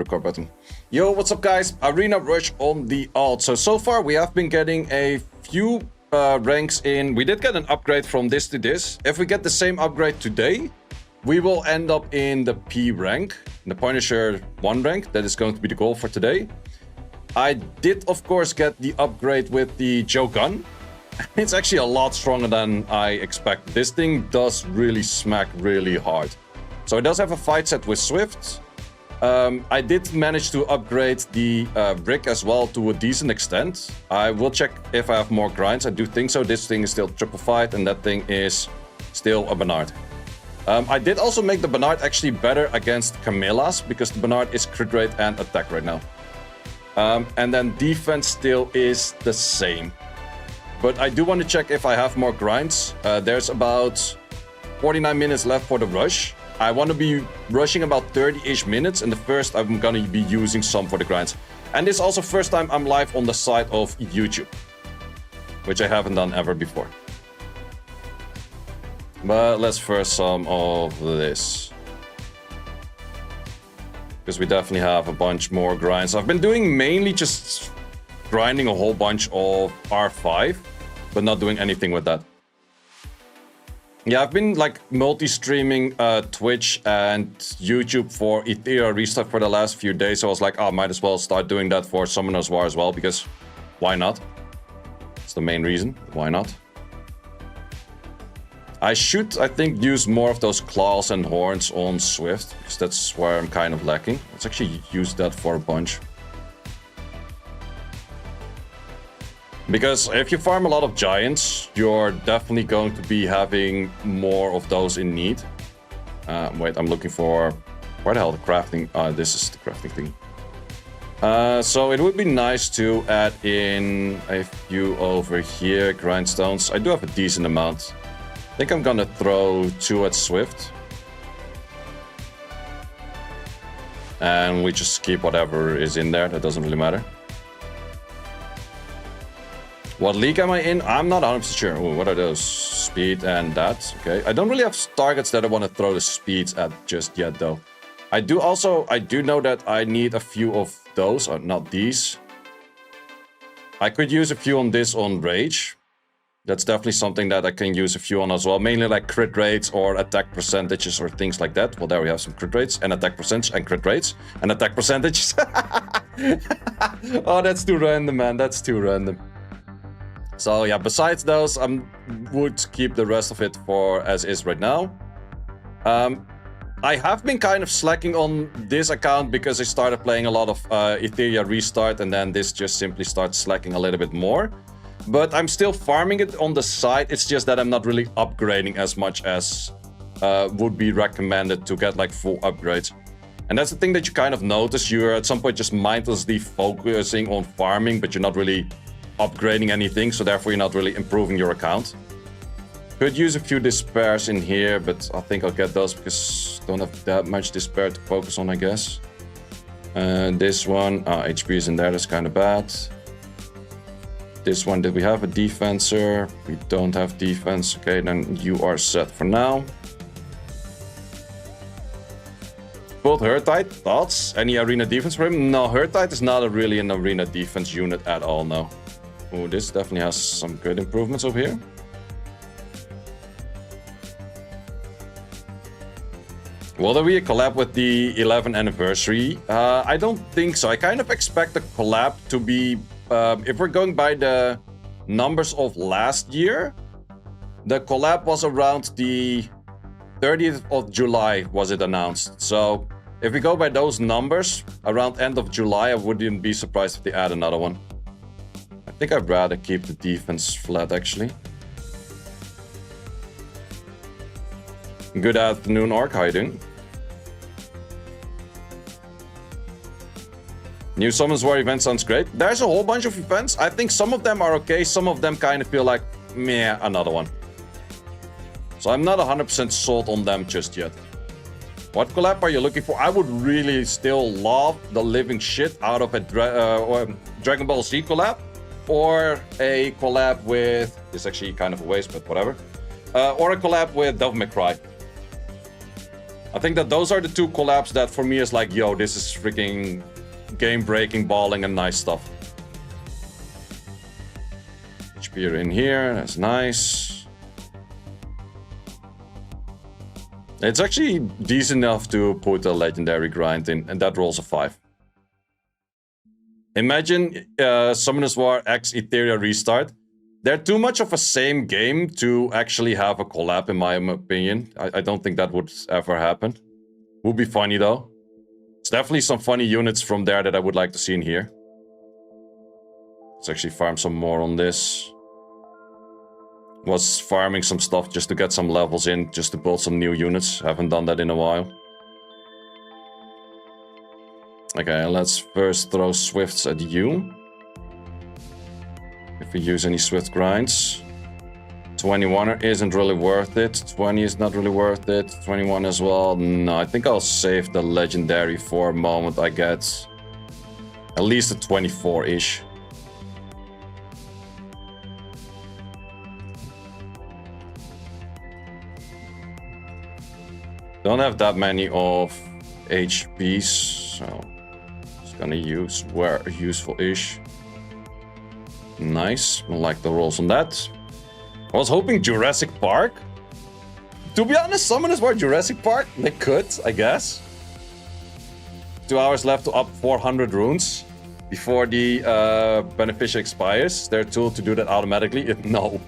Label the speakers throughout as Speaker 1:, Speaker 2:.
Speaker 1: record button. Yo, what's up guys? Arena Rush on the alt. So far we have been getting a few ranks in. We did get an upgrade from this to this. If we get the same upgrade today, we will end up in the P rank, the Punisher 1 rank. That is going to be the goal for today. I did, of course, get the upgrade with the Jeogun. It's actually a lot stronger than I expected. This thing does really smack really hard. So it does have a fight set with Swift. I did manage to upgrade the brick as well to a decent extent. I will check if I have more grinds. I do think so. This thing is still triple fight and that thing is still a Bernard. I did also make the Bernard actually better against Camillas because the Bernard is crit rate and attack right now. And then defense still is the same. But I do want to check if I have more grinds. There's about 49 minutes left for the rush. I want to be rushing about 30-ish minutes, and the first I'm going to be using some for the grinds. And this is also first time I'm live on the side of YouTube, which I haven't done ever before. But let's first some of this, because we definitely have a bunch more grinds. I've been doing mainly just grinding a whole bunch of R5, but not doing anything with that. Yeah, I've been like multi-streaming Twitch and YouTube for Ethereum restart for the last few days. So I was like, oh, might as well start doing that for Summoner's War as well, because why not? It's the main reason. Why not? I should, I think, use more of those claws and horns on Swift, because that's where I'm kind of lacking. Let's actually use that for a bunch. Because if you farm a lot of giants, you're definitely going to be having more of those in need. Wait, I'm looking for... Where the hell the crafting... this is the crafting thing. So it would be nice to add in a few over here, grindstones. I do have a decent amount. I think I'm gonna throw 2 at Swift. And we just keep whatever is in there, that doesn't really matter. What league am I in? I'm not 100% sure. Ooh, what are those? Speed and that. Okay. I don't really have targets that I want to throw the speeds at just yet, though. I do know that I need a few of those, or not these. I could use a few on this on Rage. That's definitely something that I can use a few on as well. Mainly like crit rates or attack percentages or things like that. Well, there we have some crit rates and attack percentage and crit rates and attack percentages. Oh, that's too random, man. That's too random. So yeah, besides those, I would keep the rest of it for as is right now. I have been kind of slacking on this account because I started playing a lot of Ethereum Restart, and then this just simply starts slacking a little bit more. But I'm still farming it on the side. It's just that I'm not really upgrading as much as would be recommended to get like full upgrades. And that's the thing that you kind of notice. You're at some point just mindlessly focusing on farming, but you're not really upgrading anything, so therefore you're not really improving your account. Could use a few despairs in here, but I think I'll get those because I don't have that much despair to focus on, I guess. This one, HP is in there, that's kind of bad. This one, did we have a defenser? We don't have defense. Okay, then you are set for now. Both Hurtite, thoughts? Any arena defense for him? No, Hurtite is not really an arena defense unit at all, no. Oh, this definitely has some good improvements over here. Will there be a collab with the 11th anniversary? I don't think so. I kind of expect the collab to be... if we're going by the numbers of last year, the collab was around the 30th of July was it announced. So if we go by those numbers, around end of July, I wouldn't be surprised if they add another one. I think I'd rather keep the defense flat, actually. Good afternoon, Orc. How you doing? New Summons War event sounds great. There's a whole bunch of events. I think some of them are okay. Some of them kind of feel like, meh, another one. So I'm not 100% sold on them just yet. What collab are you looking for? I would really still love the living shit out of a Dragon Ball Z collab. Or a collab with... It's actually kind of a waste, but whatever. Or a collab with Devil May Cry. I think that those are the two collabs that for me is like, yo, this is freaking game-breaking balling and nice stuff. HP in here, that's nice. It's actually decent enough to put a legendary grind in, and that rolls a 5. Imagine Summoners War X Etheria Restart. They're too much of a same game to actually have a collab, in my opinion. I don't think that would ever happen. Would be funny, though. It's definitely some funny units from there that I would like to see in here. Let's actually farm some more on this. Was farming some stuff just to get some levels in, just to build some new units. Haven't done that in a while. Okay, let's first throw Swifts at you. If we use any Swift grinds. 21er isn't really worth it. 20 is not really worth it. 21 as well. No, I think I'll save the legendary for a moment I get at least a 24-ish. Don't have that many of HPs, so just gonna use where useful-ish. Nice, I like the rolls on that. I was hoping Jurassic Park. To be honest, Summoners War Jurassic Park, they could, I guess. 2 hours left to up 400 runes before the beneficial expires. Their tool to do that automatically. No,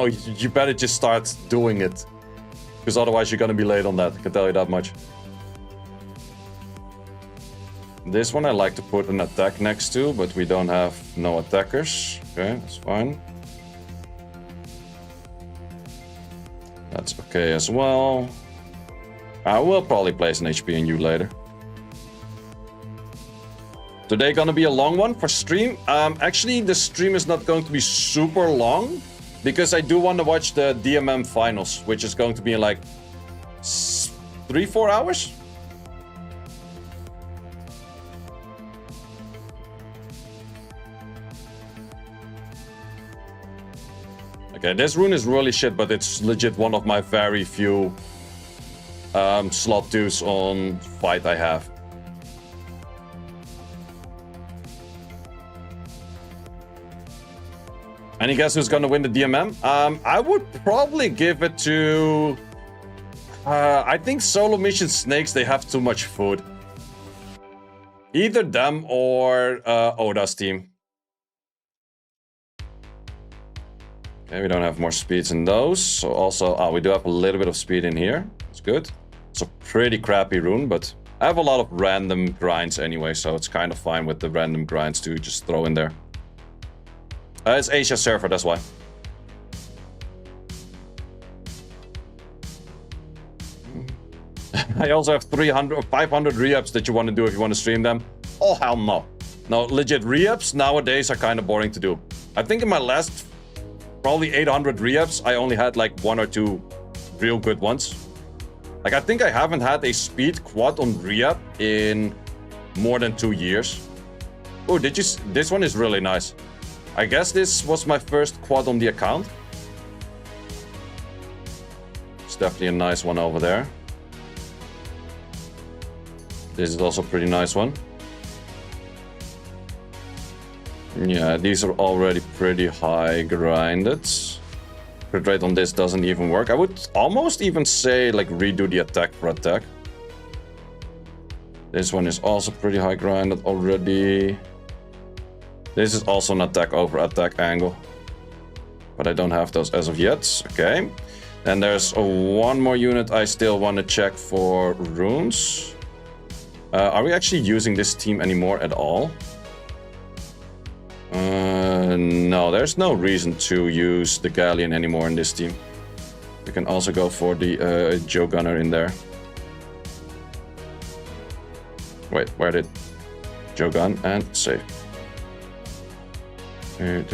Speaker 1: you better just start doing it. Because otherwise you're gonna be late on that, I can tell you that much. This one I like to put an attack next to, but we don't have no attackers. Okay, that's fine. That's okay as well. I will probably place an HP in you later. Today gonna be a long one for stream. Actually, the stream is not going to be super long, because I do want to watch the DMM finals, which is going to be in like 3-4 hours. Okay, this rune is really shit, but it's legit one of my very few slot 2s on fight I have. Any guess who's gonna win the DMM? I would probably give it to... I think Solo Mission Snakes, they have too much food. Either them or Oda's team. Okay, we don't have more speeds in those. So also, we do have a little bit of speed in here. It's good. It's a pretty crappy rune, but I have a lot of random grinds anyway, so it's kind of fine with the random grinds to just throw in there. It's Asia server, that's why. I also have 300 or 500 re-ups that you want to do if you want to stream them. Oh, hell no. No, legit, re-ups nowadays are kind of boring to do. I think in my last probably 800 re-ups, I only had like 1 or 2 real good ones. Like, I think I haven't had a speed quad on re-up in more than 2 years. Oh, did you... This one is really nice. I guess this was my first quad on the account. It's definitely a nice one over there. This is also a pretty nice one. Yeah, these are already pretty high grinded. Crit rate on this doesn't even work. I would almost even say like redo the attack for attack. This one is also pretty high grinded already. This is also an attack over attack angle. But I don't have those as of yet. Okay. Then there's one more unit I still want to check for runes. Are we actually using this team anymore at all? No, there's no reason to use the Galleon anymore in this team. We can also go for the Jeogunner in there. Wait, where did Jeogun and save? Wait,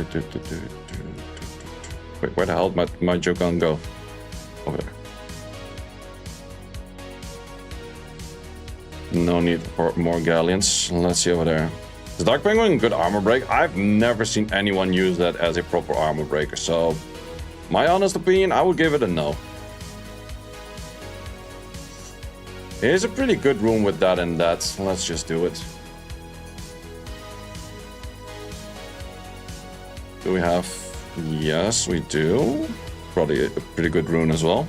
Speaker 1: where the hell did my Jeogun go? Over there. No need for more Galleons. Let's see over there. Is Dark Penguin good armor break? I've never seen anyone use that as a proper armor breaker, so my honest opinion, I would give it a no. Here's a pretty good room with that and that. Let's just do it. Do we have... Yes, we do. Probably a pretty good rune as well.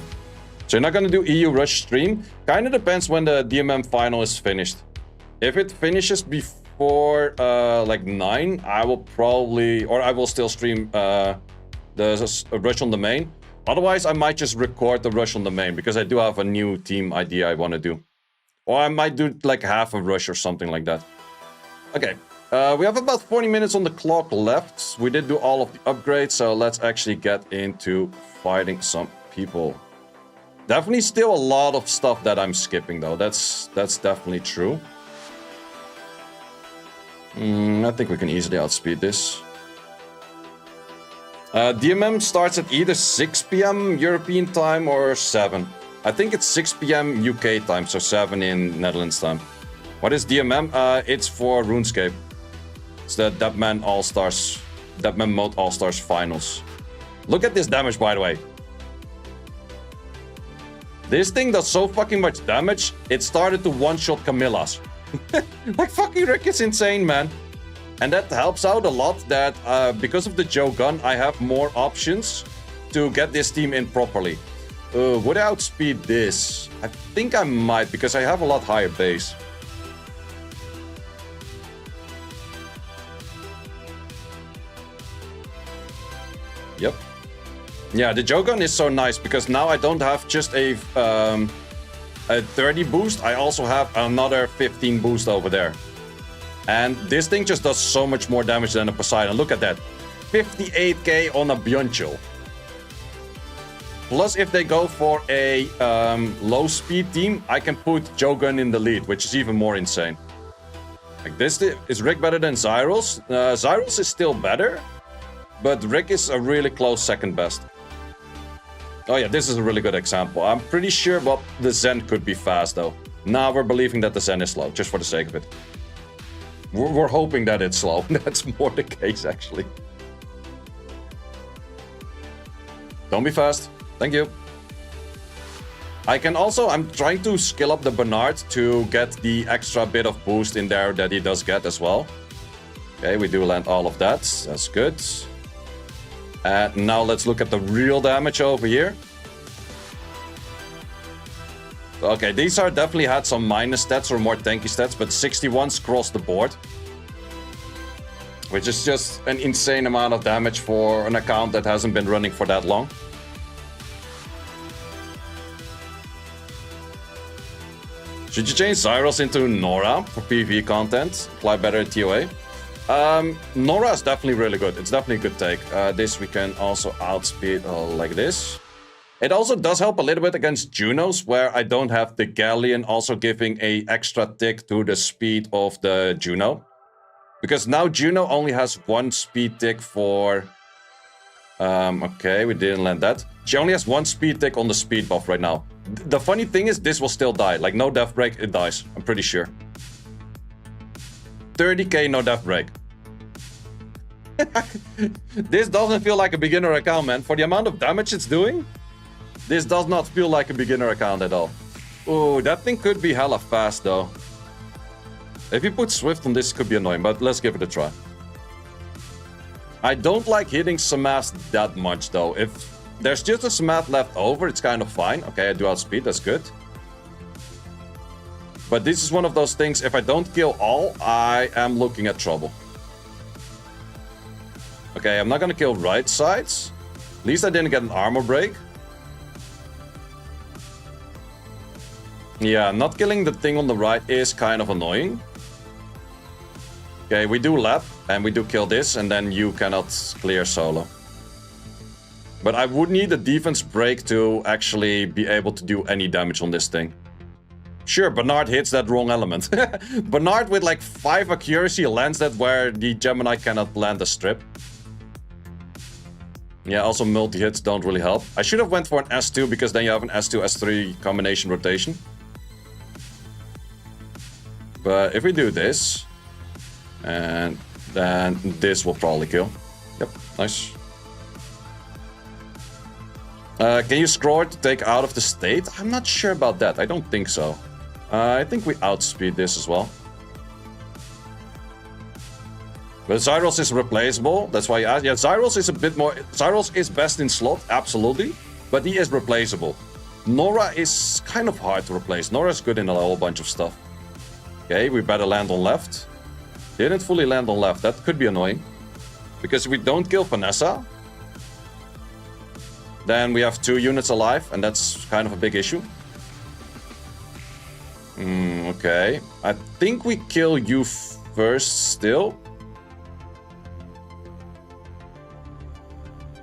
Speaker 1: So you're not going to do EU Rush stream? Kind of depends when the DMM final is finished. If it finishes before like 9, I will probably... Or I will still stream the Rush on the main. Otherwise, I might just record the Rush on the main, because I do have a new team idea I want to do. Or I might do like half a Rush or something like that. Okay, we have about 40 minutes on the clock left. We did do all of the upgrades, so let's actually get into fighting some people. Definitely still a lot of stuff that I'm skipping, though. That's definitely true. I think we can easily outspeed this. DMM starts at either 6 PM European time or 7. I think it's 6 PM UK time, so 7 in Netherlands time. What is DMM? It's for RuneScape. It's the Deadman All-Stars, Deadman Mode All-Stars Finals. Look at this damage, by the way. This thing does so fucking much damage, it started to one-shot Camillas. Like, fucking Rick is insane, man. And that helps out a lot that because of the Jeogun, I have more options to get this team in properly. Would I outspeed this? I think I might, because I have a lot higher base. Yep. Yeah, the Jeogun is so nice, because now I don't have just a 30 boost, I also have another 15 boost over there. And this thing just does so much more damage than a Poseidon. Look at that. 58k on a Byunchel. Plus, if they go for a low-speed team, I can put Jeogun in the lead, which is even more insane. Like, this is Rick better than Zyros? Zyros is still better, but Rick is a really close second best. Oh yeah, this is a really good example. I'm pretty sure the Zen could be fast, though. Now we're believing that the Zen is slow, just for the sake of it. We're hoping that it's slow. That's more the case, actually. Don't be fast. Thank you. I can also... I'm trying to skill up the Bernard to get the extra bit of boost in there that he does get as well. Okay, we do land all of that. That's good. And now let's look at the real damage over here. Okay, these are definitely had some minus stats or more tanky stats, but 61s across the board. Which is just an insane amount of damage for an account that hasn't been running for that long. Should you change Zyros into Nora for PvE content? Apply better at TOA? Nora is definitely really good. It's definitely a good take. This we can also outspeed like this. It also does help a little bit against Junos, where I don't have the Galleon also giving a extra tick to the speed of the Juno. Because now Juno only has 1 speed tick for... okay, we didn't land that. She only has 1 speed tick on the speed buff right now. The funny thing is, this will still die. Like, no death break, it dies. I'm pretty sure. 30k, no death break. This doesn't feel like a beginner account, man. For the amount of damage it's doing... This does not feel like a beginner account at all. Oh, that thing could be hella fast, though. If you put Swift on this, it could be annoying, but let's give it a try. I don't like hitting Samath that much, though. If there's just a Samath left over, it's kind of fine. Okay, I do outspeed, that's good. But this is one of those things, if I don't kill all, I am looking at trouble. Okay, I'm not gonna kill right sides. At least I didn't get an armor break. Yeah, not killing the thing on the right is kind of annoying. Okay, we do lap, and we do kill this, and then you cannot clear solo. But I would need a defense break to actually be able to do any damage on this thing. Sure, Bernard hits that wrong element. Bernard with like 5 accuracy lands that where the Gemini cannot land a strip. Yeah, also multi-hits don't really help. I should have went for an S2, because then you have an S2, S3 combination rotation. But if we do this, and then this will probably kill. Yep, nice. Can you scroll it to take out of the state? I'm not sure about that. I don't think so. I think we outspeed this as well. But Zyros is replaceable. That's why, yeah, Zyros is a bit more... Zyros is best in slot, absolutely. But he is replaceable. Nora is kind of hard to replace. Nora is good in a whole bunch of stuff. Okay, we better land on left. Didn't fully land on left. That could be annoying. Because if we don't kill Vanessa, then we have 2 units alive, and that's kind of a big issue. Okay. I think we kill you first still.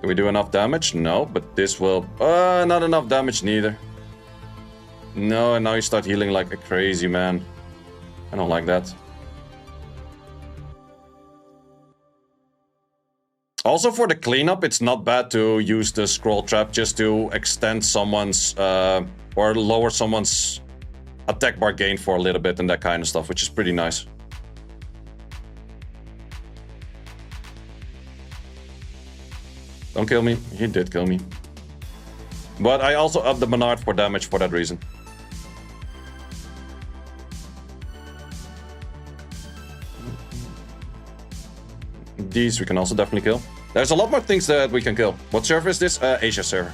Speaker 1: Can we do enough damage? No, but this will... not enough damage neither. No, and now you start healing like a crazy man. I don't like that. Also, for the cleanup, it's not bad to use the scroll trap just to extend someone's... or lower someone's attack bar gain for a little bit and that kind of stuff, which is pretty nice. Don't kill me. He did kill me. But I also upped the Menard for damage for that reason. These we can also definitely kill. There's a lot more things that we can kill. What server is this? Asia server.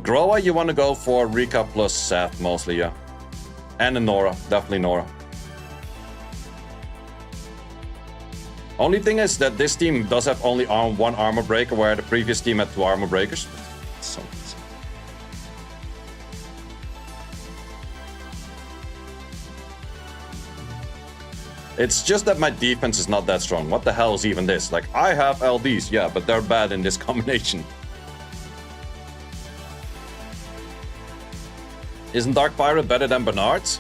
Speaker 1: Groa, you want to go for Rika plus Seth mostly, yeah. And a Nora. Definitely Nora. Only thing is that this team does have only one armor breaker, where the previous team had 2 armor breakers. So... It's just that my defense is not that strong. What the hell is even this? Like, I have LDs, yeah, but they're bad in this combination. Isn't Dark Pirate better than Bernard's?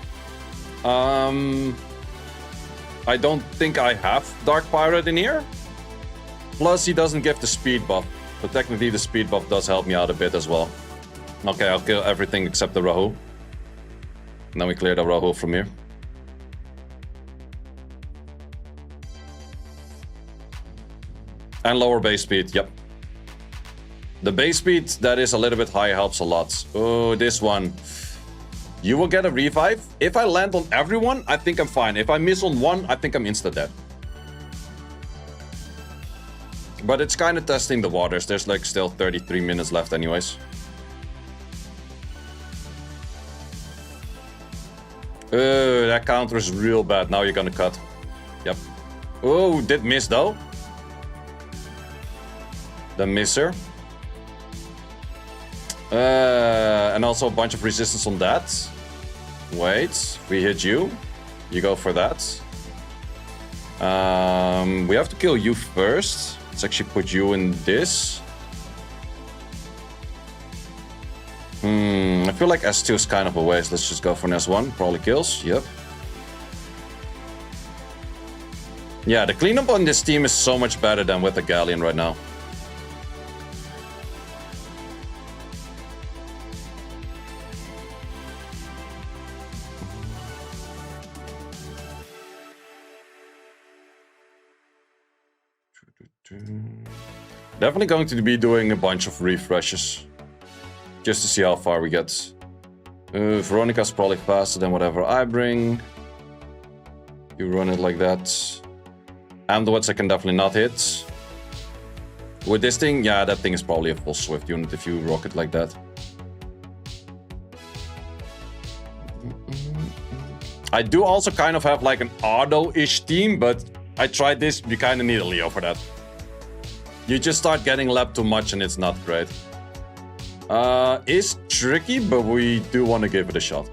Speaker 1: I don't think I have Dark Pirate in here. Plus, he doesn't give the speed buff. But technically, the speed buff does help me out a bit as well. Okay, I'll kill everything except the Rahu. And then we clear the Rahu from here. And lower base speed, yep. The base speed that is a little bit high helps a lot. Oh, this one. You will get a revive. If I land on everyone, I think I'm fine. If I miss on one, I think I'm insta-dead. But it's kind of testing the waters. There's like still 33 minutes left anyways. That counter is real bad. Now you're gonna cut. Yep. Oh, did miss though. The misser. And also a bunch of resistance on that. Wait, we hit you. You go for that. We have to kill you first. Let's actually put you in this. I feel like S2 is kind of a waste. Let's just go for an S1. Probably kills. Yep. Yeah, the cleanup on this team is so much better than with the Galleon right now. Definitely going to be doing a bunch of refreshes. Just to see how far we get. Veronica's probably faster than whatever I bring. You run it like that. Amdwits I can definitely not hit. With this thing, yeah, that thing is probably a full Swift unit if you rock it like that. I do also kind of have like an Ardo-ish team, but I tried this, you kind of need a Leo for that. You just start getting lapped too much and it's not great. It's tricky, but we do want to give it a shot.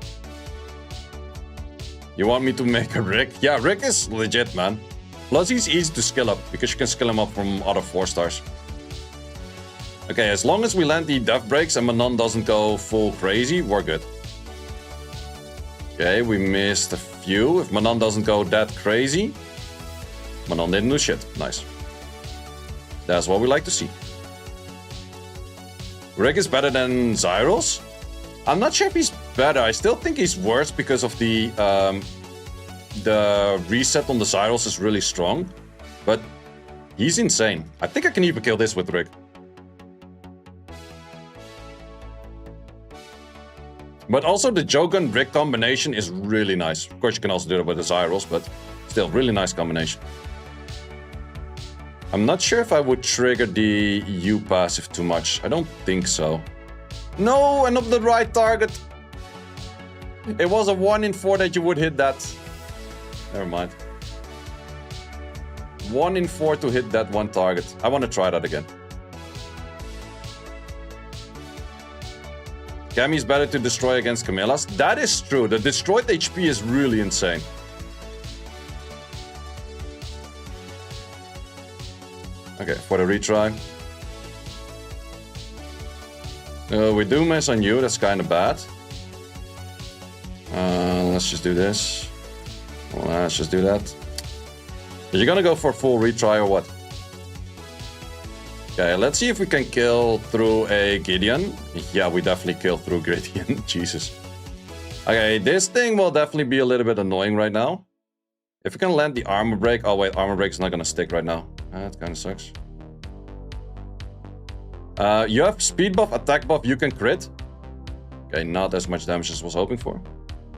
Speaker 1: You want me to make a Rick? Yeah, Rick is legit, man. Plus he's easy to skill up, because you can skill him up from other 4-stars. Okay, as long as we land the death breaks and Manon doesn't go full crazy, we're good. Okay, we missed a few. If Manon doesn't go that crazy, Manon didn't do shit. Nice. That's what we like to see. Rick is better than Zyros? I'm not sure if he's better. I still think he's worse because of the reset on the Zyros is really strong. But he's insane. I think I can even kill this with Rick. But also the Jeogun Brick combination is really nice. Of course, you can also do it with the Zyrals, but still, really nice combination. I'm not sure if I would trigger the U passive too much. I don't think so. No, and not the right target. It was a 1 in 4 that you would hit that. Never mind. 1 in 4 to hit that one target. I want to try that again. Cammy's better to destroy against Camilla's. That is true. The destroyed HP is really insane. Okay, for the retry. We do miss on you. That's kind of bad. Let's just do this. Let's just do that. Are you gonna go for full retry or what? Okay, let's see if we can kill through a Gideon. Yeah, we definitely kill through Gideon. Jesus. Okay, this thing will definitely be a little bit annoying right now. If we can land the armor break. Oh wait, armor break is not gonna stick right now. That kind of sucks. You have speed buff, attack buff, you can crit. Okay, not as much damage as I was hoping for.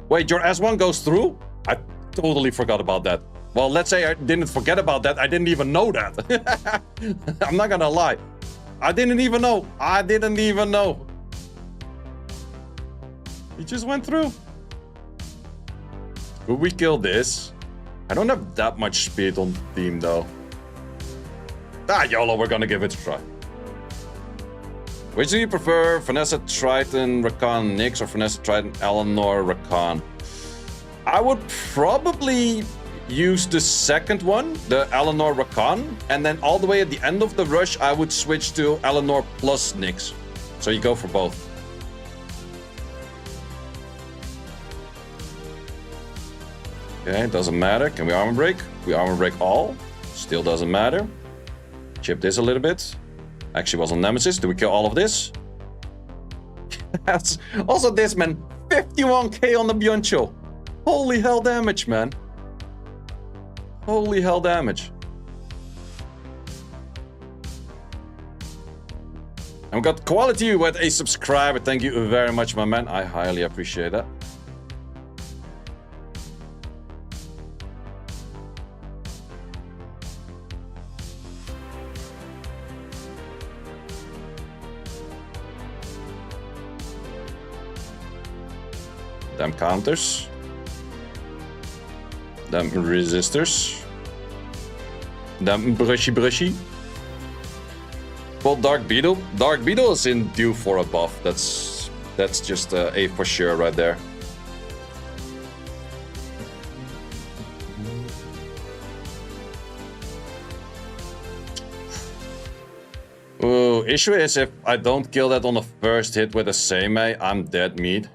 Speaker 1: Wait, your S1 goes through? I totally forgot about that. Well, let's say I didn't forget about that. I didn't even know that. I'm not gonna lie. I didn't even know. I didn't even know. He just went through. Could we kill this? I don't have that much speed on team though. YOLO, we're gonna give it a try. Which do you prefer? Vanessa, Triton, Rakan, Nyx, or Vanessa, Triton, Eleanor, Rakan? I would probably use the second one, the Eleanor Rakan, and then all the way at the end of the rush, I would switch to Eleanor plus Nyx. So you go for both. Okay, doesn't matter. Can we armor break? We armor break all. Still doesn't matter. Chip this a little bit. Actually was on Nemesis. Do we kill all of this? Also this, man. 51k on the Byuncho. Holy hell damage, man. Holy hell damage. And we got quality with a subscriber. Thank you very much, my man. I highly appreciate that. Damn counters. Damn resistors. Damn brushy. Well, Dark Beetle. Dark Beetle is in due for a buff. That's just a for sure right there. Ooh, issue is if I don't kill that on the first hit with a Seimei, I'm dead meat.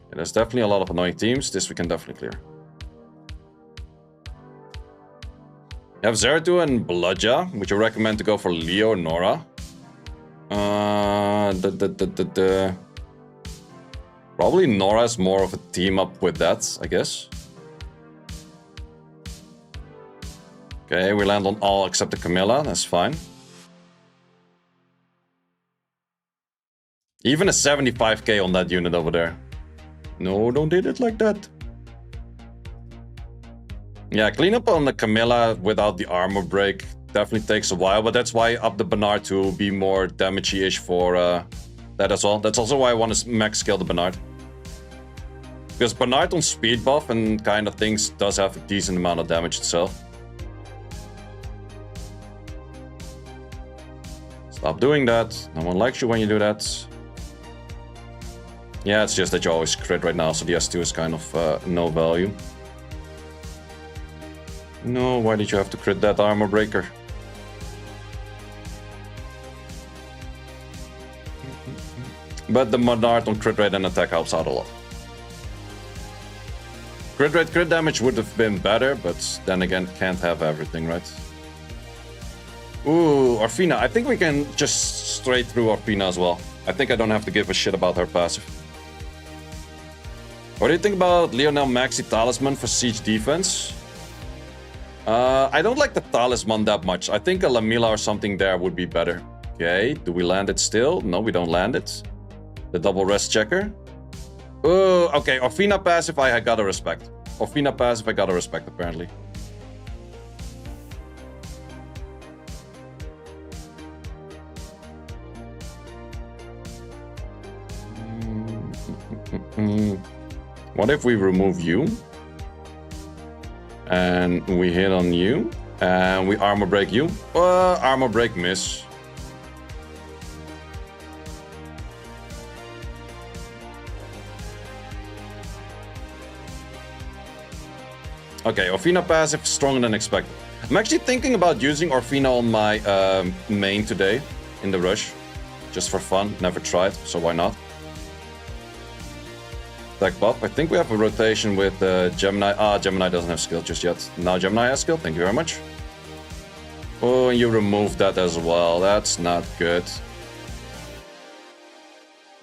Speaker 1: Yeah, there's definitely a lot of annoying teams. This we can definitely clear. You have Zeratul and Bludja. Would you recommend to go for Leo or Nora? Probably Nora is more of a team up with that, I guess. Okay, we land on all except the Camilla. That's fine. Even a 75k on that unit over there. No, don't did it like that. Yeah, clean up on the Camilla without the armor break definitely takes a while, but that's why I up the Bernard to be more damagey-ish for that as well. That's also why I want to max scale the Bernard. Because Bernard on speed buff and kind of things does have a decent amount of damage itself. Stop doing that. No one likes you when you do that. Yeah, it's just that you always crit right now, so the S2 is kind of no value. No, why did you have to crit that armor breaker? But the Monard on crit rate and attack helps out a lot. Crit rate, crit damage would have been better, but then again, can't have everything, right? Ooh, Orfina. I think we can just straight through Orfina as well. I think I don't have to give a shit about her passive. What do you think about Lionel Maxi Talisman for siege defense? I don't like the Talisman that much. I think a Lamila or something there would be better. Okay, do we land it still? No, we don't land it. The double rest checker. Oh, okay. Orfina passive, I gotta respect. Orfina passive, I gotta respect, apparently. What if we remove you? And we hit on you. And we armor break you. Armor break miss. Okay, Orfina passive stronger than expected. I'm actually thinking about using Orfina on my main today in the rush. Just for fun. Never tried, so why not? Attack buff. I think we have a rotation with Gemini. Gemini doesn't have skill just yet. Now Gemini has skill. Thank you very much. Oh, and you removed that as well. That's not good.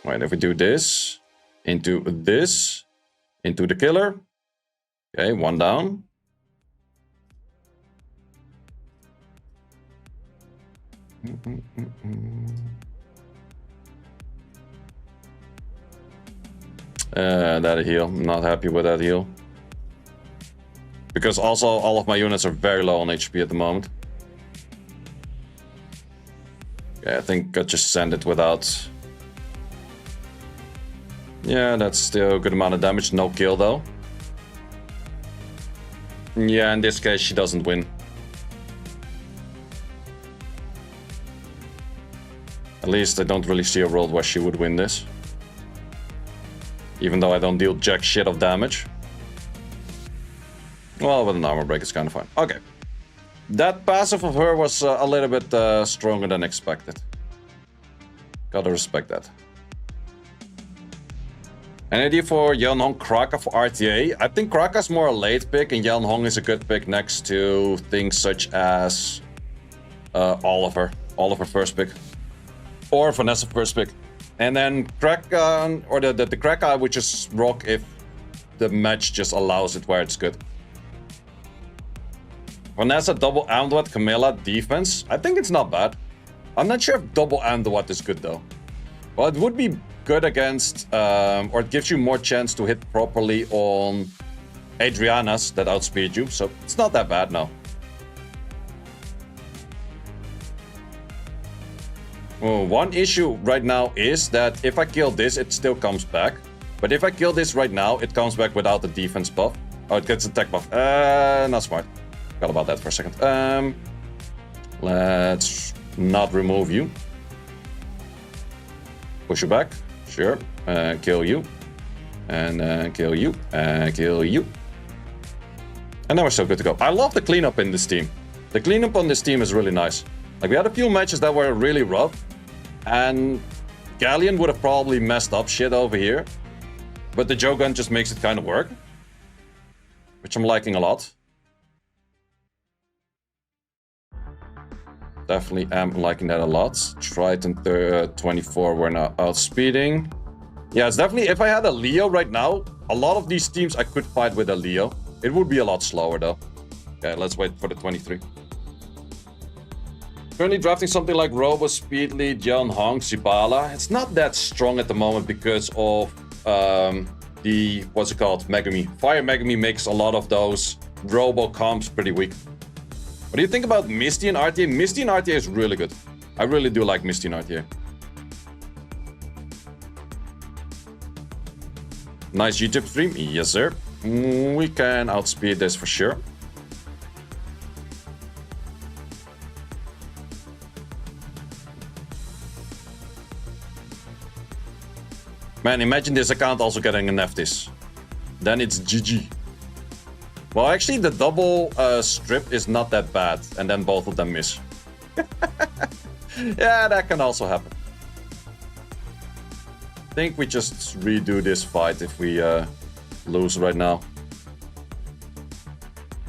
Speaker 1: Right, if we do this, into the killer. Okay, one down. That heal. I'm not happy with that heal. Because also all of my units are very low on HP at the moment. Okay, I think I just send it without... Yeah, that's still a good amount of damage. No kill though. Yeah, in this case she doesn't win. At least I don't really see a world where she would win this. Even though I don't deal jack shit of damage. Well, with an armor break it's kind of fine. Okay. That passive of her was a little bit stronger than expected. Gotta respect that. An idea for Yeonhong Kraka for RTA? I think Kraka's more a late pick and Yeonhong is a good pick next to things such as Oliver. Oliver first pick. Or Vanessa first pick. And then Kraka, or the Kraka I would just rock if the match just allows it where it's good. Vanessa double Amduat Camilla defense. I think it's not bad. I'm not sure if double Amduat is good though. Well, it would be good against, or it gives you more chance to hit properly on Adriana's that outspeed you. So it's not that bad now. Oh, one issue right now is that if I kill this, it still comes back. But if I kill this right now, it comes back without the defense buff. Oh, it gets attack buff. Not smart. Forgot about that for a second. Let's not remove you. Push you back. Sure. Kill you. And kill you. Kill you. And now we're so good to go. I love the cleanup in this team. The cleanup on this team is really nice. Like, we had a few matches that were really rough. And Galleon would have probably messed up shit over here. But the Jeogun just makes it kind of work. Which I'm liking a lot. Definitely am liking that a lot. Triton 24, we're now outspeeding. Yeah, it's definitely... If I had a Leo right now, a lot of these teams I could fight with a Leo. It would be a lot slower though. Okay, let's wait for the 23. Currently drafting something like Robo, Speedly, Jeonhong, Sibala. It's not that strong at the moment because of the... What's it called? Megami. Fire Megami makes a lot of those Robo comps pretty weak. What do you think about Misty and RTA? Misty and RTA is really good. I really do like Misty and RTA. Nice YouTube stream. Yes, sir. We can outspeed this for sure. Man, imagine this account also getting an Neftis. Then it's GG. Well, actually, the double strip is not that bad, and then both of them miss. Yeah, that can also happen. I think we just redo this fight if we lose right now.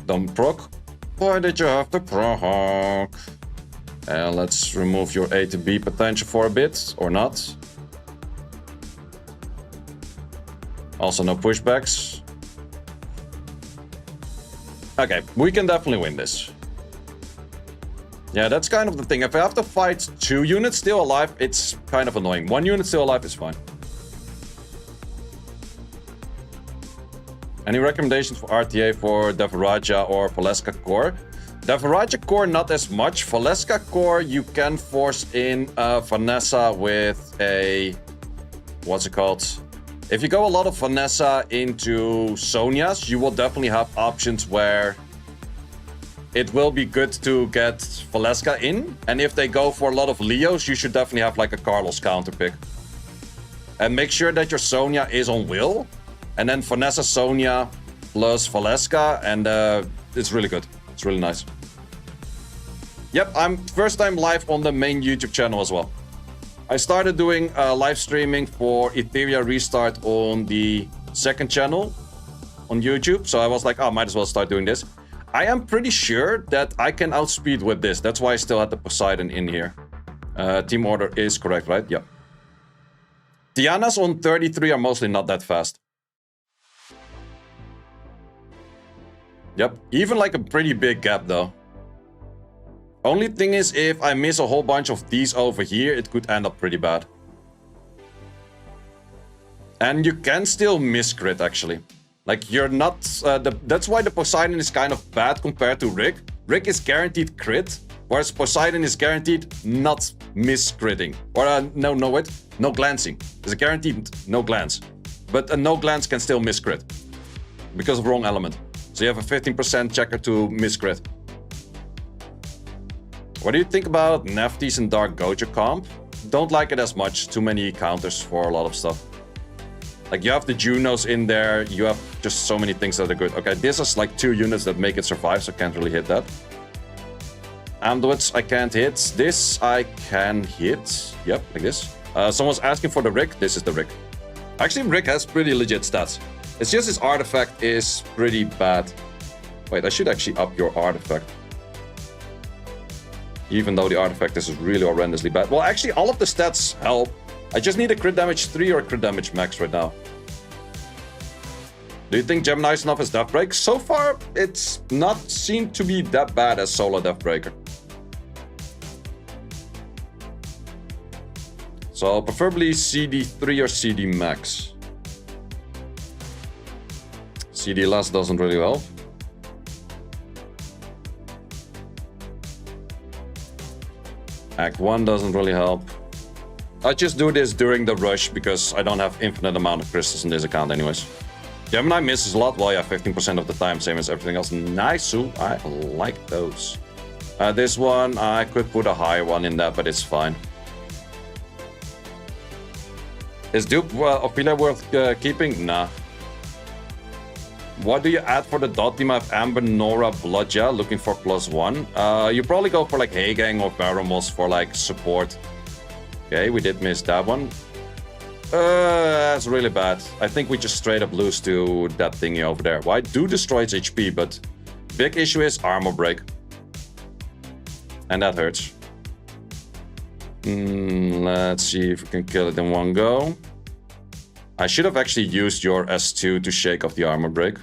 Speaker 1: Don't proc. Why did you have to proc? And let's remove your A to B potential for a bit, or not. Also, no pushbacks. Okay, we can definitely win this. Yeah, that's kind of the thing. If I have to fight 2 units still alive, it's kind of annoying. 1 unit still alive is fine. Any recommendations for RTA for Devaraja or Valeska core? Devaraja core, not as much. Valeska core, you can force in Vanessa with a... What's it called? If you go a lot of Vanessa into Sonia's, you will definitely have options where it will be good to get Valeska in. And if they go for a lot of Leos, you should definitely have like a Carlos counter pick. And make sure that your Sonia is on Will. And then Vanessa Sonia plus Valeska. And it's really good. It's really nice. Yep, I'm first time live on the main YouTube channel as well. I started doing live streaming for Ethereum Restart on the second channel on YouTube. So I was like, oh, might as well start doing this. I am pretty sure that I can outspeed with this. That's why I still had the Poseidon in here. Team order is correct, right? Yep. Diana's on 33 are mostly not that fast. Yep, even like a pretty big gap though. Only thing is, if I miss a whole bunch of these over here, it could end up pretty bad. And you can still miss crit, actually. Like, you're not... that's why the Poseidon is kind of bad compared to Rick. Rick is guaranteed crit, whereas Poseidon is guaranteed not miss critting. Or, wait. No glancing. It's a guaranteed no glance. But a no glance can still miss crit. Because of wrong element. So you have a 15% checker to miss crit. What do you think about Nefties and Dark Gojo comp? Don't like it as much. Too many counters for a lot of stuff. Like, you have the Junos in there. You have just so many things that are good. Okay, this is like 2 units that make it survive, so I can't really hit that. Amduits, I can't hit. This, I can hit. Yep, like this. Someone's asking for the Rick. This is the Rick. Actually, Rick has pretty legit stats. It's just his artifact is pretty bad. Wait, I should actually up your artifact. Even though the artifact is really horrendously bad. Well, actually, all of the stats help. I just need a crit damage 3 or a crit damage max right now. Do you think Gemini is enough as Deathbreak? So far, it's not seemed to be that bad as solo Deathbreaker. So, preferably CD3 or CD max. CD less doesn't really help. Act 1 doesn't really help. I just do this during the rush because I don't have infinite amount of crystals in this account anyways. Gemini misses a lot, well yeah, 15% of the time, same as everything else. Nice, I like those. This one, I could put a higher one in that, but it's fine. Is Dupe Ophelia worth keeping? Nah. What do you add for the dot team? I have Amber, Nora, Bludja, looking for +1. You probably go for like Heigang or Baramos for like support. Okay, we did miss that one. That's really bad. I think we just straight up lose to that thingy over there. Well, I do destroy its HP, but big issue is armor break. And that hurts. Let's see if we can kill it in one go. I should have actually used your S2 to shake off the armor break.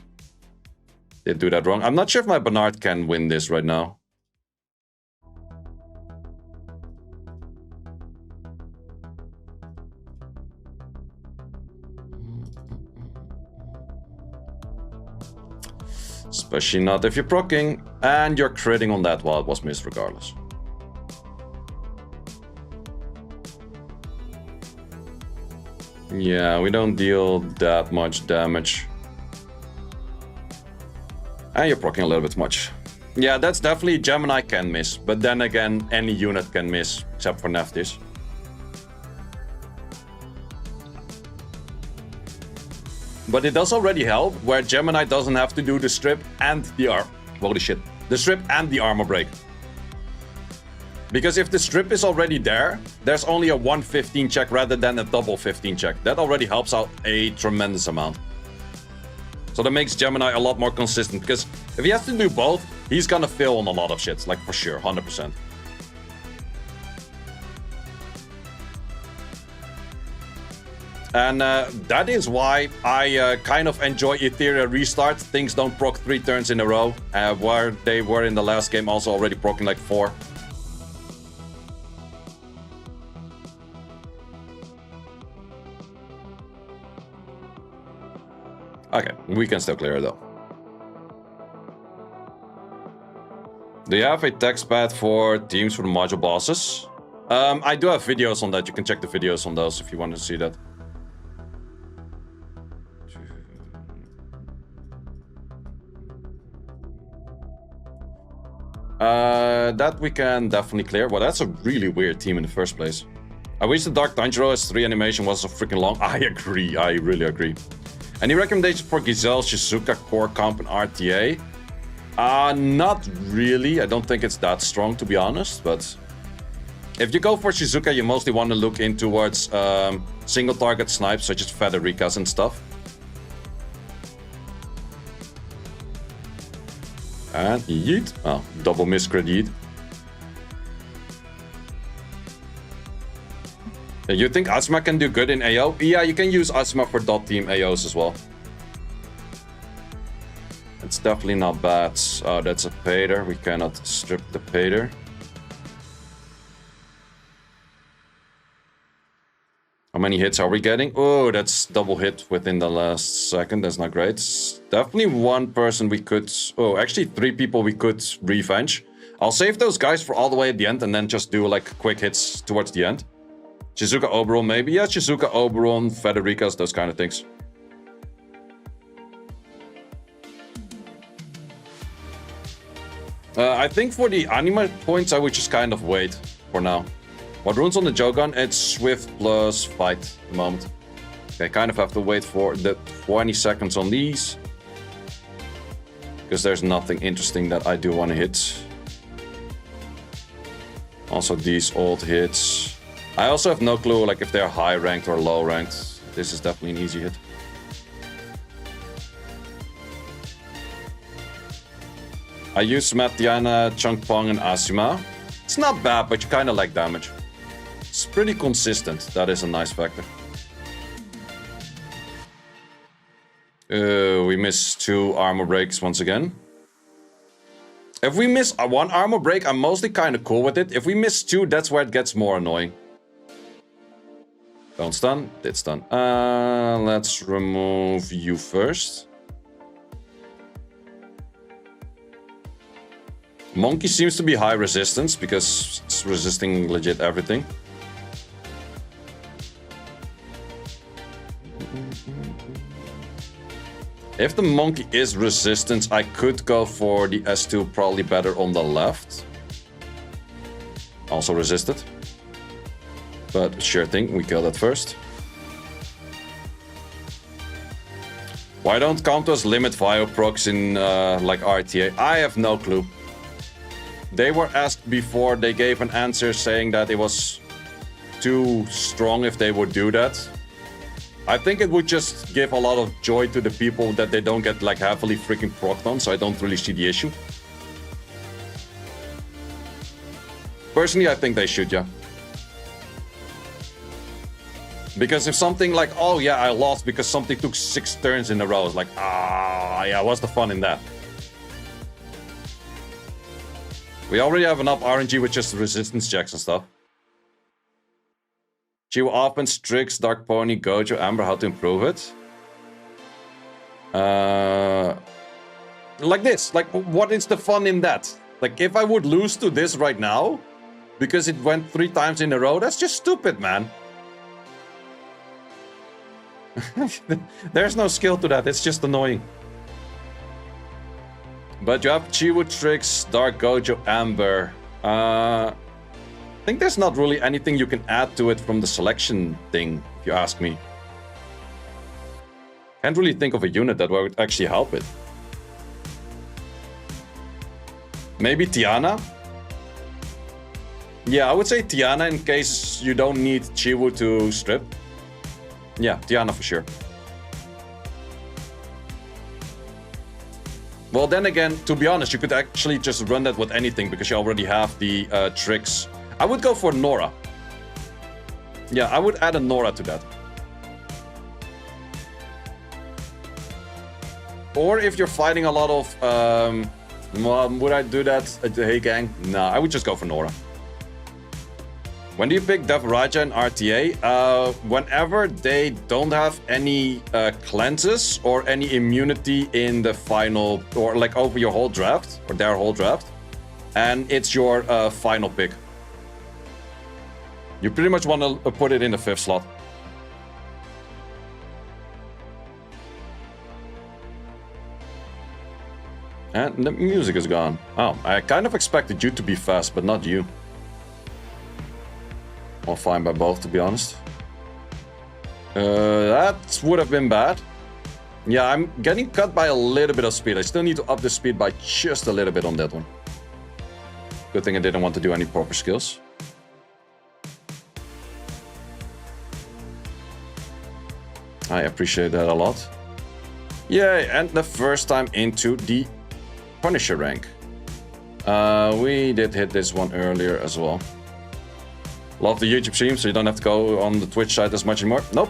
Speaker 1: Did do that wrong. I'm not sure if my Bernard can win this right now. Especially not if you're proccing and you're critting on that while it was missed regardless. Yeah, we don't deal that much damage. And you're proccing a little bit much. Yeah, that's definitely Gemini can miss. But then again, any unit can miss, except for Neftis. But it does already help, where Gemini doesn't have to do the strip and the arm. Holy shit. The strip and the armor break. Because if the strip is already there, there's only a 115 check rather than a double 15 check. That already helps out a tremendous amount. So that makes Gemini a lot more consistent, because if he has to do both, he's gonna fail on a lot of shit, like for sure, 100%. And that is why I kind of enjoy Ethereum Restart. Things don't proc 3 turns in a row, where they were in the last game also already proccing like 4. Okay, we can still clear it though. Do you have a text pad for teams for the module bosses? I do have videos on that. You can check the videos on those if you want to see that. That we can definitely clear. Well, that's a really weird team in the first place. I wish the Dark Tanjiro S3 animation was so freaking long. I agree. I really agree. Any recommendations for Giselle, Shizuka, Core Comp, and RTA? Not really. I don't think it's that strong, to be honest. But if you go for Shizuka, you mostly want to look in towards single target snipes, such as Federica's and stuff. And yeet. Oh, double miscrit yeet. You think Asuma can do good in AO? Yeah, you can use Asuma for dot team AOs as well. It's definitely not bad. Oh, that's a Pater. We cannot strip the Pater. How many hits are we getting? Oh, that's double hit within the last second. That's not great. Definitely one person we could... Oh, actually 3 people we could revenge. I'll save those guys for all the way at the end and then just do like quick hits towards the end. Shizuka, Oberon, maybe. Yeah, Shizuka, Oberon, Federica's, those kind of things. I think for the anime points, I would just kind of wait for now. What runes on the Jeogun? It's Swift plus Fight at the moment. Okay, kind of have to wait for the 20 seconds on these. Because there's nothing interesting that I do want to hit. Also these old hits. I also have no clue like if they're high ranked or low ranked. This is definitely an easy hit. I use Matiana, Changpong, and Asuma. It's not bad, but you kind of like damage. It's pretty consistent. That is a nice factor. We miss 2 armor breaks once again. If we miss 1 armor break, I'm mostly kind of cool with it. If we miss 2, that's where it gets more annoying. Don't stun. Did stun. Let's remove you first. Monkey seems to be high resistance because it's resisting legit everything. If the monkey is resistance, I could go for the S2, probably better on the left. Also resisted. But sure thing, we kill that first. Why don't counters limit Vio procs in like RTA? I have no clue. They were asked before, they gave an answer saying that it was too strong if they would do that. I think it would just give a lot of joy to the people that they don't get like heavily freaking procced on, so I don't really see the issue. Personally, I think they should, yeah. Because if something like, oh yeah, I lost because something took 6 turns in a row, it's like, yeah, what's the fun in that? We already have enough RNG with just resistance checks and stuff. Chiwu offense, tricks, Dark Pony, Gojo, Amber, how to improve it? Like this, like what is the fun in that? Like if I would lose to this right now, because it went 3 times in a row, that's just stupid, man. There's no skill to that, it's just annoying. But you have Chiwu, Tricks, Dark Gojo, Amber. I think there's not really anything you can add to it from the selection thing, if you ask me. Can't really think of a unit that would actually help it. Maybe Tiana? Yeah, I would say Tiana in case you don't need Chiwu to strip. Yeah, Tiana for sure. Well, then again, to be honest, you could actually just run that with anything because you already have the tricks. I would go for Nora. Yeah, I would add a Nora to that. Or if you're fighting a lot of... would I do that? Hey gang? Nah, I would just go for Nora. When do you pick Devaraja and RTA? Whenever they don't have any cleanses or any immunity in the final, or like over your whole draft, or their whole draft, and it's your final pick. You pretty much want to put it in the 5th slot. And the music is gone. Oh, I kind of expected you to be fast, but not you. All fine by both, to be honest. That would have been bad. Yeah, I'm getting cut by a little bit of speed. I still need to up the speed by just a little bit on that one. Good thing I didn't want to do any proper skills. I appreciate that a lot. Yay, and the first time into the Punisher rank. We did hit this one earlier as well. Love the YouTube stream, so you don't have to go on the Twitch side as much anymore. Nope.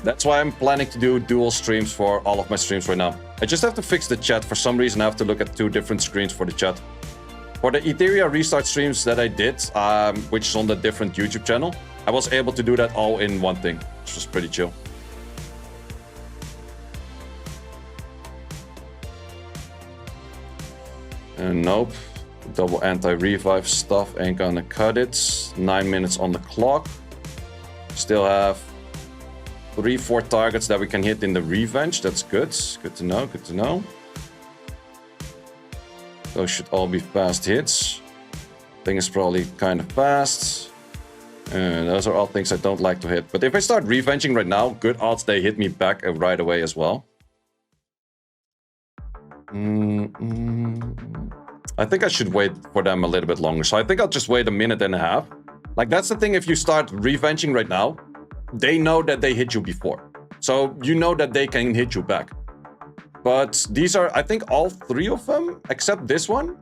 Speaker 1: That's why I'm planning to do dual streams for all of my streams right now. I just have to fix the chat. For some reason, I have to look at 2 different screens for the chat. For the Ethereum restart streams that I did, which is on the different YouTube channel, I was able to do that all in one thing, which was pretty chill. Nope. Double anti-revive stuff ain't gonna cut it. 9 minutes on the clock. Still have 3-4 targets that we can hit in the revenge. That's good. Good to know, good to know. Those should all be fast hits. Thing is probably kind of fast. Those are all things I don't like to hit. But if I start revenging right now, good odds they hit me back right away as well. I think I should wait for them a little bit longer. So I think I'll just wait a minute and a half. Like, that's the thing, if you start revenging right now, they know that they hit you before. So you know that they can hit you back. But these are, I think, all 3 of them, except this one.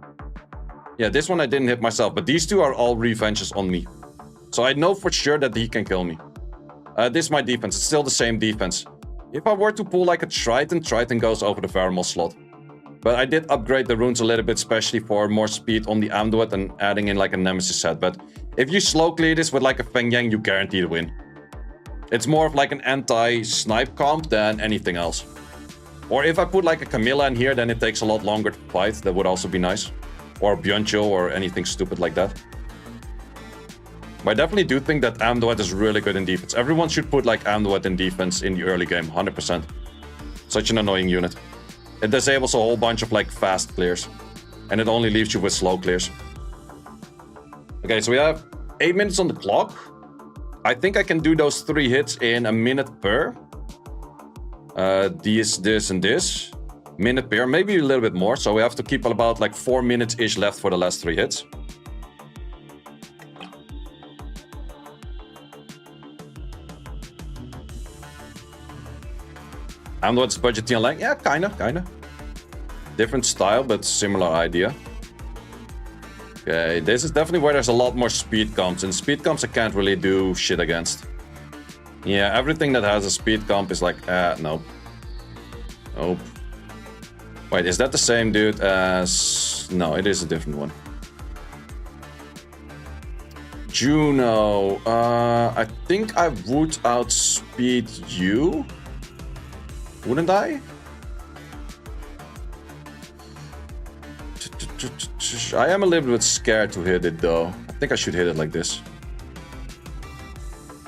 Speaker 1: Yeah, this one I didn't hit myself, but these 2 are all revenges on me. So I know for sure that he can kill me. This is my defense. It's still the same defense. If I were to pull like a Triton, Triton goes over the Varimal slot. But I did upgrade the runes a little bit, especially for more speed on the Amduet and adding in like a Nemesis set. But if you slow clear this with like a Feng Yang, you guarantee the win. It's more of like an anti-snipe comp than anything else. Or if I put like a Camilla in here, then it takes a lot longer to fight. That would also be nice. Or Byuncho or anything stupid like that. But I definitely do think that Amduet is really good in defense. Everyone should put like Amduet in defense in the early game, 100%. Such an annoying unit. It disables a whole bunch of like fast clears. And it only leaves you with slow clears. Okay, so we have 8 minutes on the clock. I think I can do those 3 hits in a minute per. This, and this. Minute per, maybe a little bit more. So we have to keep about like 4 minutes-ish left for the last 3 hits. And what's budgeting like? Yeah, kinda. Different style, but similar idea. Okay, this is definitely where there's a lot more speed comps. And speed comps I can't really do shit against. Yeah, everything that has a speed comp is like, nope. Nope. Wait, is that the same dude as... No, it is a different one. Juno. I think I would outspeed you. Wouldn't I? I am a little bit scared to hit it though. I think I should hit it like this.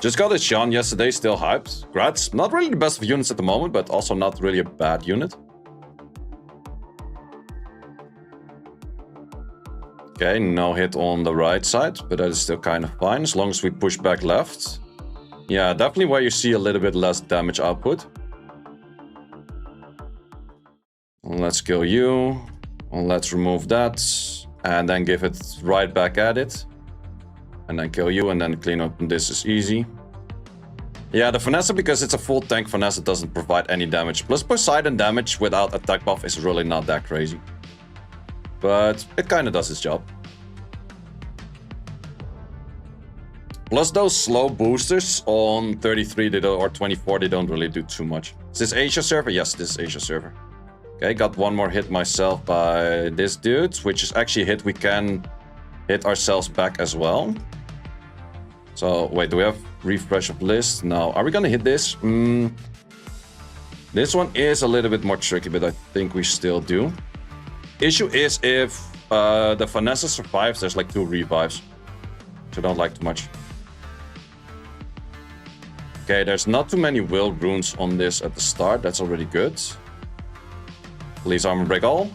Speaker 1: Just got a Sean yesterday, still hyped. Grats. Not really the best of units at the moment, but also not really a bad unit. Okay, no hit on the right side, but that is still kind of fine as long as we push back left. Yeah, definitely where you see a little bit less damage output. Let's kill you. Let's remove that. And then give it right back at it. And then kill you and then clean up. And this is easy. Yeah, the Finesse, because it's a full tank Finesse, doesn't provide any damage. Plus Poseidon damage without attack buff is really not that crazy. But it kind of does its job. Plus those slow boosters on 33 or 24, they don't really do too much. Is this Asia server? Yes, this is Asia server. Okay, got one more hit myself by this dude, which is actually a hit we can hit ourselves back as well. So, wait, do we have refresh of list? No. Are we gonna hit this? This one is a little bit more tricky, but I think we still do. Issue is if the Vanessa survives, there's like 2 revives. Which I don't like too much. Okay, there's not too many will runes on this at the start. That's already good. Please armor break all.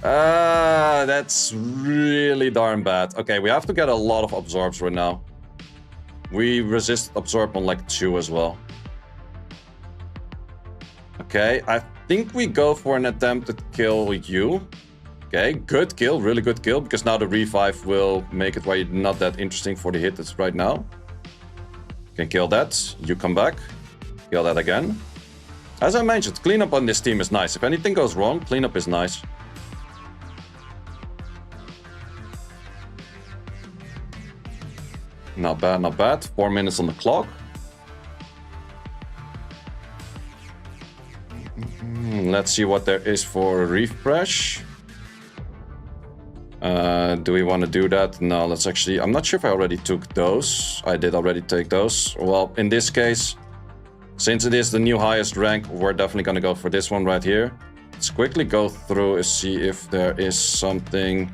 Speaker 1: That's really darn bad. Okay, we have to get a lot of absorbs right now. We resist absorb on like 2 as well. Okay, I think we go for an attempted kill you. Okay, good kill, really good kill, because now the revive will make it why you're not that interesting for the hit that's right now. Can kill that, you come back, kill that again. As I mentioned, cleanup on this team is nice. If anything goes wrong, cleanup is nice. Not bad, not bad. 4 minutes on the clock. Let's see what there is for refresh. Do we want to do that? No, let's actually... I'm not sure if I already took those. I did already take those. Well, in this case, since it is the new highest rank, we're definitely going to go for this one right here. Let's quickly go through and see if there is something.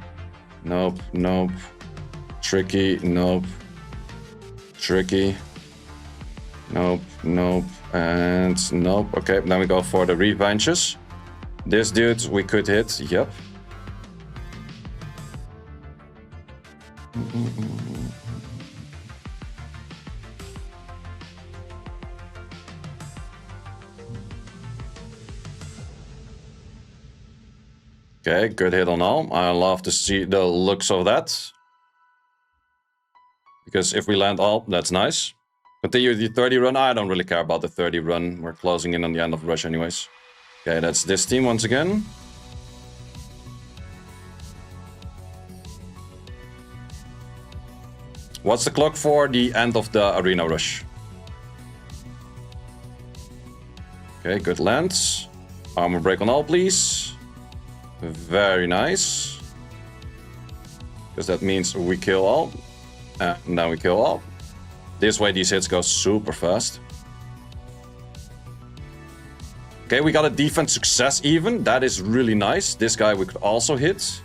Speaker 1: Nope, nope. Tricky, nope. Tricky. Nope, nope, and nope. Okay, then we go for the revenges. This dude we could hit, yep. Okay, good hit on all. I love to see the looks of that. Because if we land all, that's nice. Continue the 30 run. I don't really care about the 30 run. We're closing in on the end of the rush anyways. Okay, that's this team once again. What's the clock for the end of the arena rush? Okay, good lands. Armor break on all, please. Very nice. Because that means we kill all. And now we kill all. This way these hits go super fast. Okay, we got a defense success even. That is really nice. This guy we could also hit.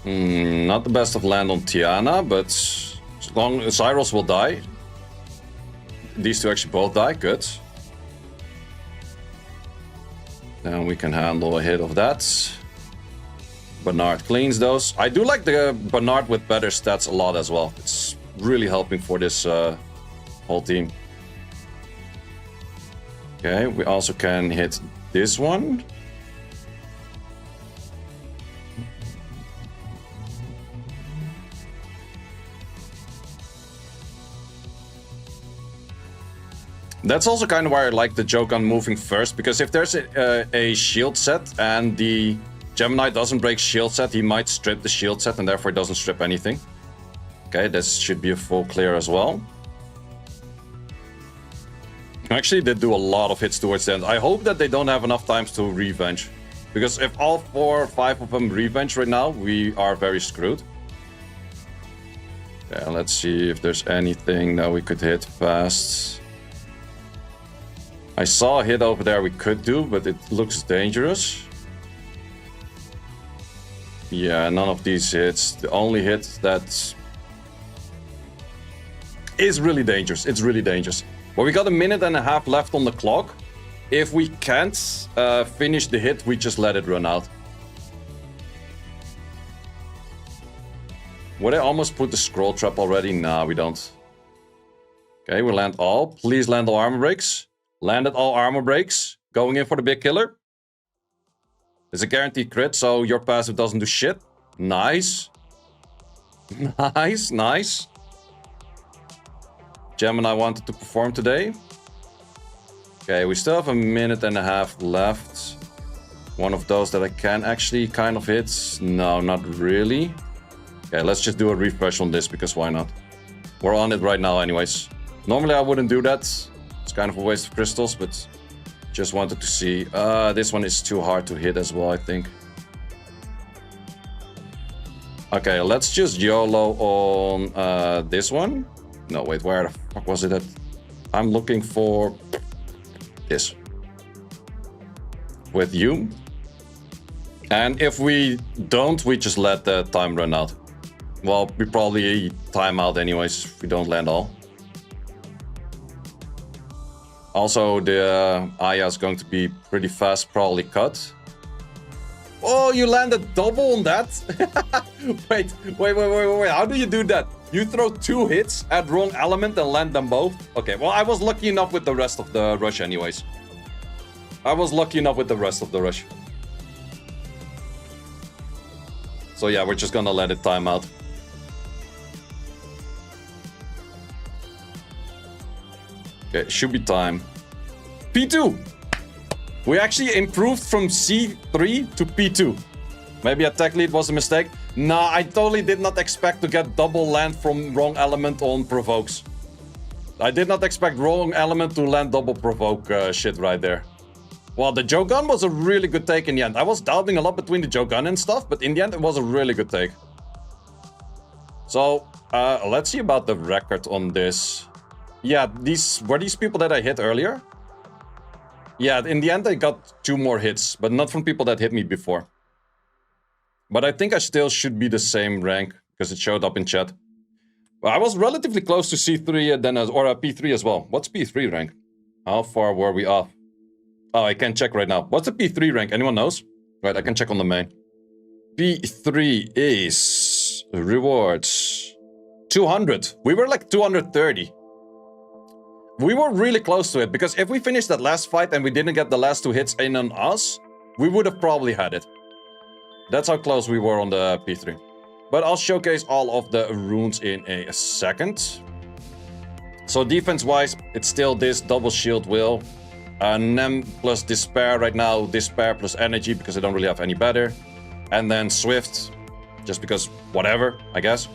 Speaker 1: Not the best of land on Tiana, but as long as Cyrus will die. These two actually both die, good. Then we can handle a hit of that. Bernard cleans those. I do like the Bernard with better stats a lot as well. It's really helping for this whole team. Okay, we also can hit this one. That's also kind of why I like the Jeogun moving first, because if there's a shield set and the Gemini doesn't break shield set, he might strip the shield set and therefore doesn't strip anything. Okay, this should be a full clear as well. Actually, they do a lot of hits towards the end. I hope that they don't have enough times to revenge, because if all 4 or 5 of them revenge right now, we are very screwed. Yeah, let's see if there's anything that we could hit fast. I saw a hit over there we could do, but it looks dangerous. Yeah, none of these hits. The only hit that is really dangerous. It's really dangerous. Well, we got a minute and a half left on the clock. If we can't finish the hit, we just let it run out. Would I almost put the scroll trap already? Nah, we don't. Okay, we land all. Please land all armor breaks. Landed all armor breaks. Going in for the big killer. It's a guaranteed crit, so your passive doesn't do shit. Nice. Nice, nice. Gemini wanted to perform today. Okay, we still have a minute and a half left. One of those that I can actually kind of hit. No, not really. Okay, let's just do a refresh on this, because why not? We're on it right now anyways. Normally I wouldn't do that. It's kind of a waste of crystals, but just wanted to see. This one is too hard to hit as well, I think. Okay, let's just YOLO on this one. No, wait, where the fuck was it at? I'm looking for this. With you. And if we don't, we just let the time run out. Well, we probably time out anyways if we don't land all. Also, the Aya is going to be pretty fast, probably cut. Oh, you landed double on that? wait. How do you do that? You throw 2 hits at wrong element and land them both? Okay, well, I was lucky enough with the rest of the rush anyways. So yeah, we're just gonna let it time out. Okay, should be time. P2! We actually improved from C3 to P2. Maybe attack lead was a mistake. Nah, I totally did not expect to get double land from wrong element on provokes. I did not expect wrong element to land double provoke shit right there. Well, the Jeogun was a really good take in the end. I was doubting a lot between the Jeogun and stuff, but in the end it was a really good take. So, let's see about the record on this. Yeah, were these people that I hit earlier? Yeah, in the end I got 2 more hits, but not from people that hit me before. But I think I still should be the same rank, because it showed up in chat. Well, I was relatively close to C3 then or P3 as well. What's P3 rank? How far were we off? Oh, I can check right now. What's the P3 rank? Anyone knows? Right, I can check on the main. P3 is rewards 200. We were like 230. We were really close to it, because if we finished that last fight and we didn't get the last 2 hits in on us, we would have probably had it. That's how close we were on the P3. But I'll showcase all of the runes in a second. So defense-wise, it's still this double shield will. Nem plus Despair right now, Despair plus Energy, because I don't really have any better. And then Swift, just because whatever, I guess.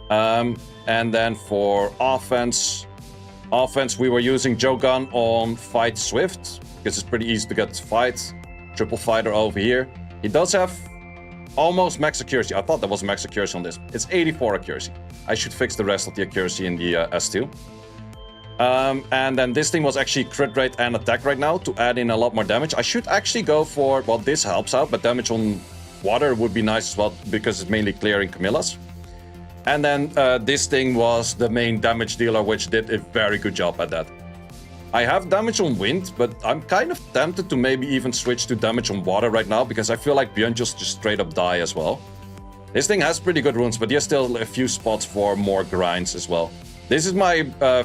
Speaker 1: And then for offense, we were using Jeogun on Fight Swift, because it's pretty easy to get Fight. Triple Fighter over here. He does have almost max accuracy. I thought that was max accuracy on this. It's 84 accuracy. I should fix the rest of the accuracy in the S2. And then this thing was actually crit rate and attack right now to add in a lot more damage. I should actually go for, well, this helps out, but damage on water would be nice as well, because it's mainly clearing Camillas. And then this thing was the main damage dealer, which did a very good job at that. I have damage on wind, but I'm kind of tempted to maybe even switch to damage on water right now, because I feel like Björn just straight up die as well. This thing has pretty good runes, but there's still a few spots for more grinds as well. This is my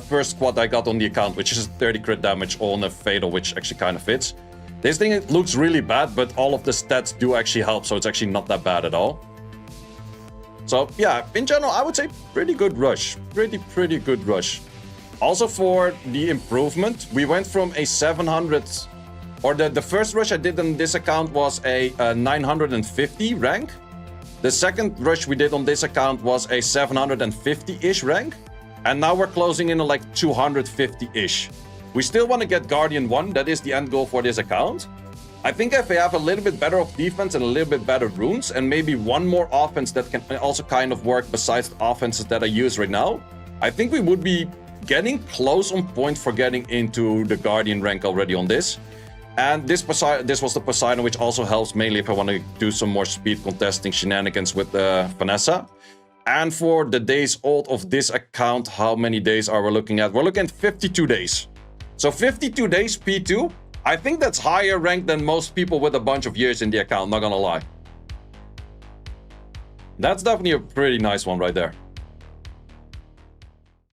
Speaker 1: first squad I got on the account, which is 30 crit damage on a Fatal, which actually kind of fits. This thing, it looks really bad, but all of the stats do actually help, so it's actually not that bad at all. So yeah, in general, I would say pretty good rush. Pretty good rush. Also for the improvement, we went from a 700, or the first rush I did on this account was a 950 rank. The second rush we did on this account was a 750-ish rank. And now we're closing in on like 250-ish. We still want to get Guardian 1, that is the end goal for this account. I think if we have a little bit better of defense and a little bit better runes, and maybe one more offense that can also kind of work besides the offenses that I use right now, I think we would be getting close on point for getting into the Guardian rank already on this. And this was the Poseidon, which also helps mainly if I want to do some more speed contesting shenanigans with Vanessa. And for the days old of this account, how many days are we looking at? We're looking at 52 days. So 52 days P2. I think that's higher rank than most people with a bunch of years in the account, not gonna lie. That's definitely a pretty nice one right there.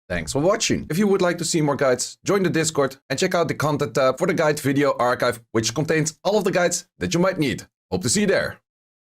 Speaker 1: Thanks for watching. If you would like to see more guides, join the Discord and check out the content tab for the guide video archive, which contains all of the guides that you might need. Hope to see you there.